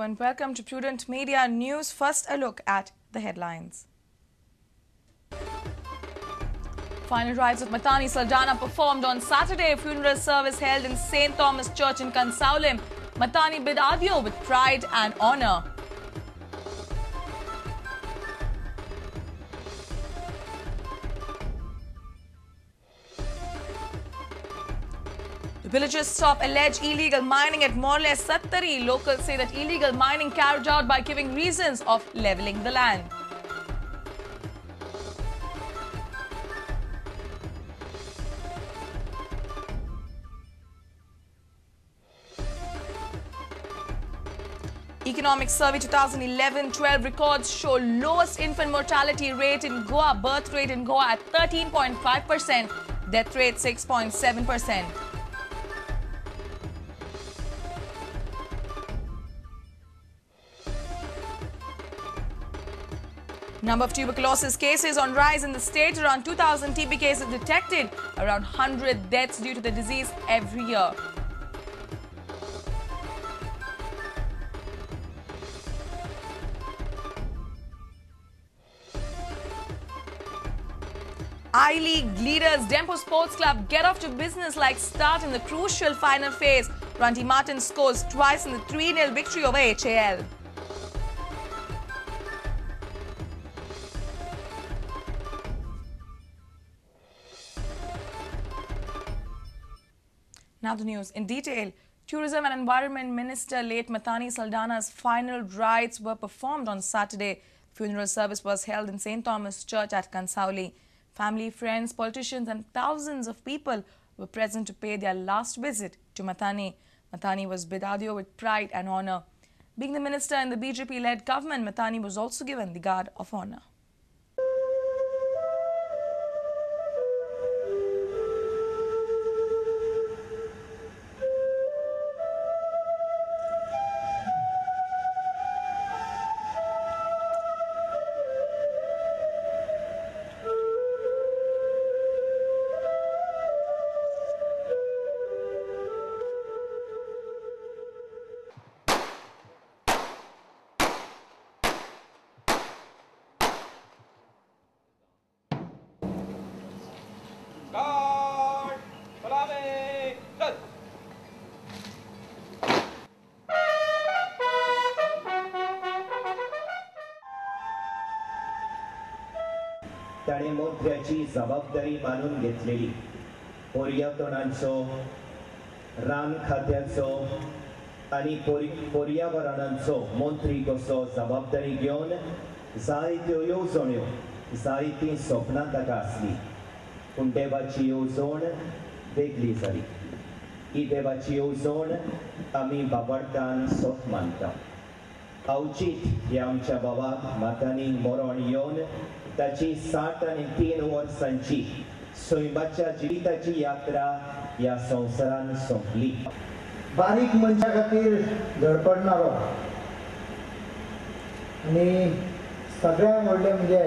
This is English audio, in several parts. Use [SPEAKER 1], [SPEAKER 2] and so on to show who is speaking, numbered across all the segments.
[SPEAKER 1] and welcome to Prudent Media News. First, a look at the headlines. Final rites of Matanhy Saldanha performed on Saturday. Funeral service held in St. Thomas Church in Cansaulim. Matanhy bid adieu with pride and honour. The villagers stop alleged illegal mining at Morle Sattari. Locals say that illegal mining carried out by giving reasons of levelling the land. Economic Survey 2011-12 records show lowest infant mortality rate in Goa, birth rate in Goa at 13.5%, death rate 6.7%. Number of tuberculosis cases on rise in the state. Around 2,000 TB cases detected. Around 100 deaths due to the disease every year. I-League leaders Dempo Sports Club get off to business like start in the crucial final phase. Randy Martin scores twice in the 3-0 victory over HAL. Now the news in detail. Tourism and Environment Minister late Matanhy Saldanha's final rites were performed on Saturday. Funeral service was held in St. Thomas Church at Cansaulim. Family, friends, politicians and thousands of people were present to pay their last visit to Matanhy. Matanhy was bid adieu with pride and honour. Being the minister in the BJP-led government, Matanhy was also given the Guard of Honour.
[SPEAKER 2] ताणे मोठ्याची जबाबदारी मानून घेतलेली पर्यटनाचो रान खात्याचो आणि पर्यावरणाचो मंत्री कसो जबाबदारी घेवन जायत्यो येवजण्यो जायतीं स्वप्नां ताका आसली पूण देवाची येवजण वेगळी जाली ही देवाची येवजण आमी बाबडटान सोप मानता अवचित हे आमच्या बाबाक मातांनी मरण येवन ताची 63 वर्सांची सैमाच्या जिविताची यात्रा ह्या संवसारान सोंपली
[SPEAKER 3] बारीक मनशा खातीर धडपडणारो आनी सगळ्यांत व्हडलें म्हणजे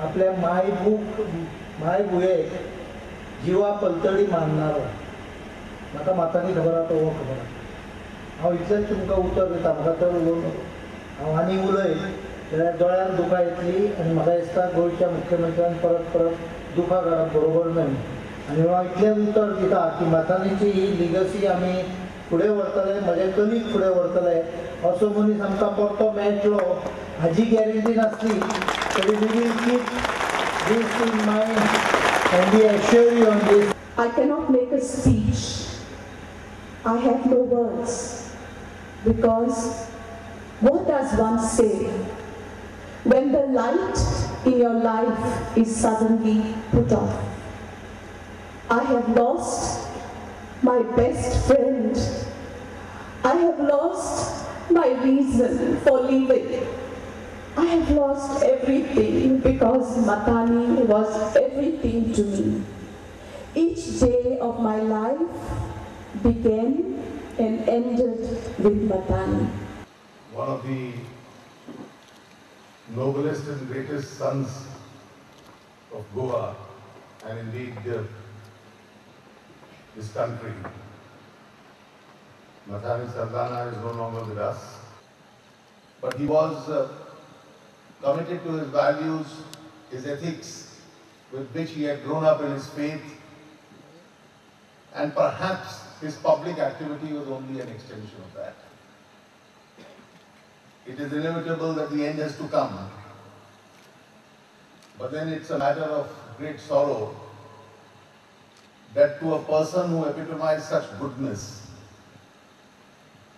[SPEAKER 3] आपल्या मायभुयेक जिवा पलतडी मारणारो म्हाका मातांनी खबर आहा तो हो खबर आहा हांव इतलेंच तुमकां उतर दिता म्हाका तर उलोवंक हांव आनी उलय जाल्यार दोळ्यान दुखां येतली आनी म्हाका दिसता गोंयच्या मुख्यमंत्र्यान परत दुखां काडप बरोबर न्हय आनी हांव इतलेंच उतर दिता की मातांनीची ही लिगसी आमी फुडें व्हरतले म्हजे कलीग फुडें व्हरतले असो मनीस आमकां परतो मेळटलो हाजी गॅरंटी नासली तरी we will keep these in mind and we assure you on these.
[SPEAKER 4] I cannot make a speech. I have no words because what does one say when the light in your life is suddenly put off? I have lost my best friend. I have lost my reason for living. I have lost everything because Matanhy was everything to me. Each day of my life began and ended with Matanhy.
[SPEAKER 5] One of the noblest and greatest sons of Goa and indeed this country. Matanhy Saldanha is no longer with us. but he was committed to his values, his ethics, with which he had grown up in his faith, and perhaps his public activity was only an extension of that. It is inevitable that the end has to come, but then it's a matter of great sorrow that to a person who epitomized such goodness,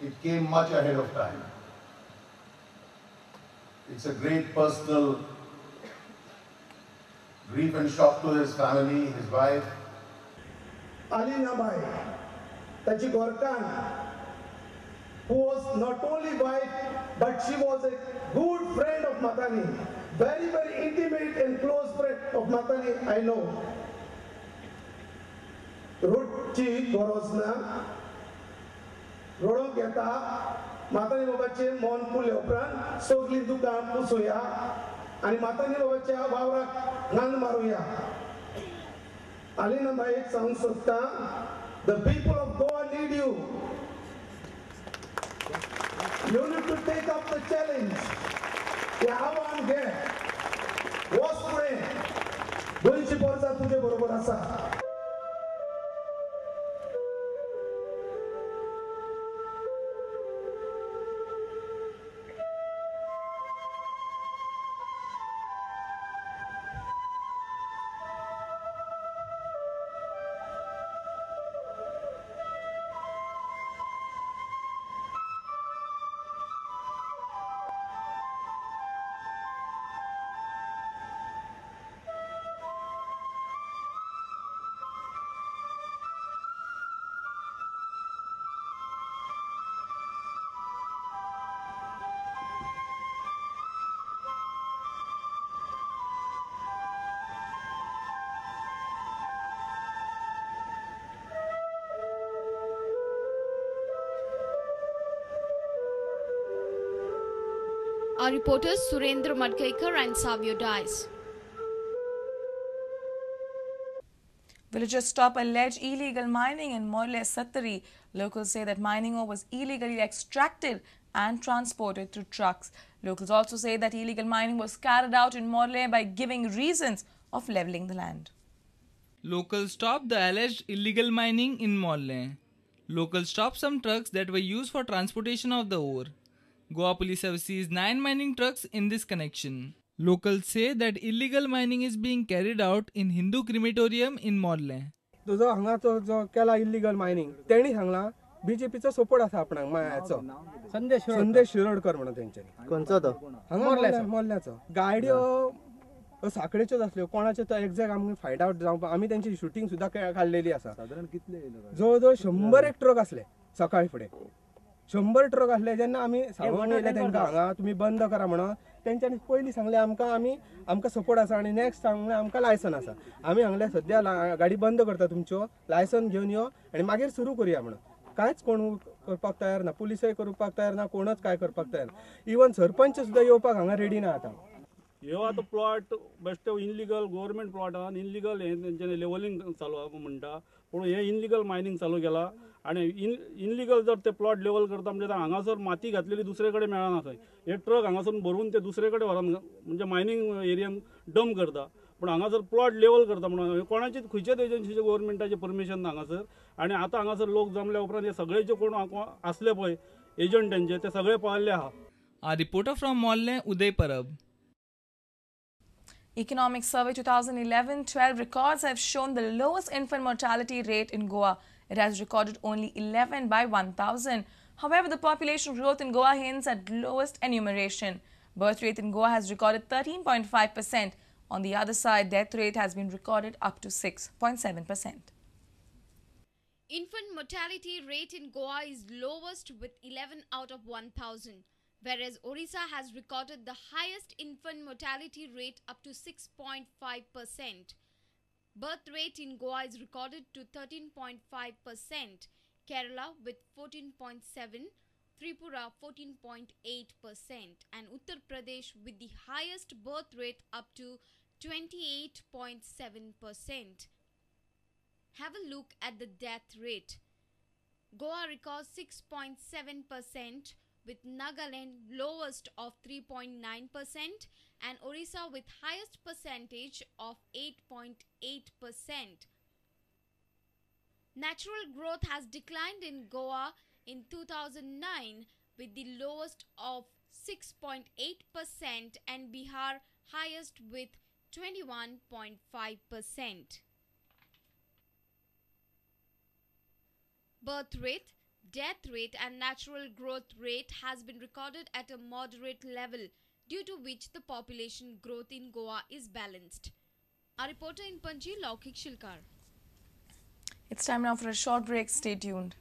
[SPEAKER 5] it came much ahead of time. It's a great personal grief and shock to his family, his wife.
[SPEAKER 3] Alina Bai, Tachi Gorkan, who was not only wife, but she was a good friend of Matanhy, very, very intimate and close friend of Matanhy, I know. Ruchi Gorosna, Rodok Yata, Matanhy Babache, Mon Pule Opran, Sogli Dukan Pusuya, and Matanhy Babache, Vavrak, Nan Maruya. Alina Bai Sang Sutta, the people of Goa need you. You need to take up the challenge. हे आव्हान घे. वच फुडें. 200 वर्सां तुजे बरोबर आसा.
[SPEAKER 6] Our reporters Surendra Madkekar and Savio Dice.
[SPEAKER 1] Villagers stop alleged illegal mining in Morle Sattari. Locals say that mining ore was illegally extracted and transported through trucks. Locals also say that illegal mining was carried out in Morle by giving reasons of levelling the land.
[SPEAKER 7] Locals stopped the alleged illegal mining in Morle. Locals stopped some trucks that were used for transportation of the ore. Goa Police have seized 9 mining trucks in this connection. Locals say that illegal mining is being carried out in Hindu crematorium in Morle.
[SPEAKER 8] तुझो हांगाचो जो केला illegal mining तेणी Sangla बीजेपीचो support आसा आपणाक मायाचो संदेश शिरोडकर म्हणून तेंच्यानी
[SPEAKER 3] कोणचो तो?
[SPEAKER 8] हांगा मोल्ल्याचो गाडयो साखळेच्योच आसल्यो कोणाचे तो एक्झॅक्ट आमकां फायंड आउट जावपाक आमी तेंची शुटींग सुद्दां काडलेली आसा. सादारण कितले जवळ जवळ 100 ट्रक आसले सकाळी फुडें 100 ट्रक आसले. जेन्ना आमी सांगून येयले तेंकां हांगा तुमी बंद करा म्हणून तेंच्यांनी पयलीं सांगलें आमकां सपोर्ट आसा आनी नेक्स्ट सांगलें आमकां लायसन आसा. आमी सांगलें सद्या गाडी बंद करता तुमच्यो लायसन घेवन यो आनी मागीर सुरू करुया म्हणून. कांयच कोण करपाक तयार ना. पुलिसय करपाक तयार ना. कोणच काय करपाक तयार ना. इवन सरपंच सुद्दां येवपाक हांगा रेडी ना आतां.
[SPEAKER 9] ह्यो आतां प्लॉट बेश्टे इनलिगल गव्हर्मेंट प्लॉटान इनलिगल हें तेंच्यांनी लेवलिंग चालू म्हणटा पूण हें इनलिगल मायनिंग चालू केला आनी इनलिगल जर ते प्लॉट लेवल करता म्हणजे हांगासर माती घातलेली दुसरे कडेन मेळना थंय. हे ट्रक हांगासून भरून ते दुसरे कडेन व्हरून म्हणजे मायनिंग एरियान डंप करता. पूण हांगासर प्लॉट लेवल करता म्हणून कोणाची खंयच्याच एजन्सीचे गव्हर्मेंटाचे परमिशन ना हांगासर. आनी आतां हांगासर लोक जमल्या उपरांत हे सगळे जे कोण आसले पळय एजंट तेंचे ते सगळे पाविल्ले आहा.
[SPEAKER 7] A reporter from Morle, Uday Parab.
[SPEAKER 1] Economic Survey 2011-12 records have shown the lowest infant mortality rate in Goa. It has recorded only 11 by 1,000. However, the population growth in Goa hints at lowest enumeration. Birth rate in Goa has recorded 13.5%. On the other side, death rate has been recorded up to 6.7%.
[SPEAKER 6] Infant mortality rate in Goa is lowest with 11 out of 1,000. Whereas Orissa has recorded the highest infant mortality rate up to 6.5%. Birth rate in Goa is recorded to 13.5%, Kerala with 14.7%, Tripura 14.8% and Uttar Pradesh with the highest birth rate up to 28.7%. Have a look at the death rate. Goa records 6.7%, with Nagaland lowest of 3.9% and Orissa with highest percentage of 8.8%. Natural growth has declined in Goa in 2009 with the lowest of 6.8% and Bihar highest with 21.5%. Birth rate, death rate and natural growth rate has been recorded at a moderate level, due to which the population growth in Goa is balanced. Our reporter in Panji, Laukik Shilkar.
[SPEAKER 1] It's time now for a short break. Stay tuned.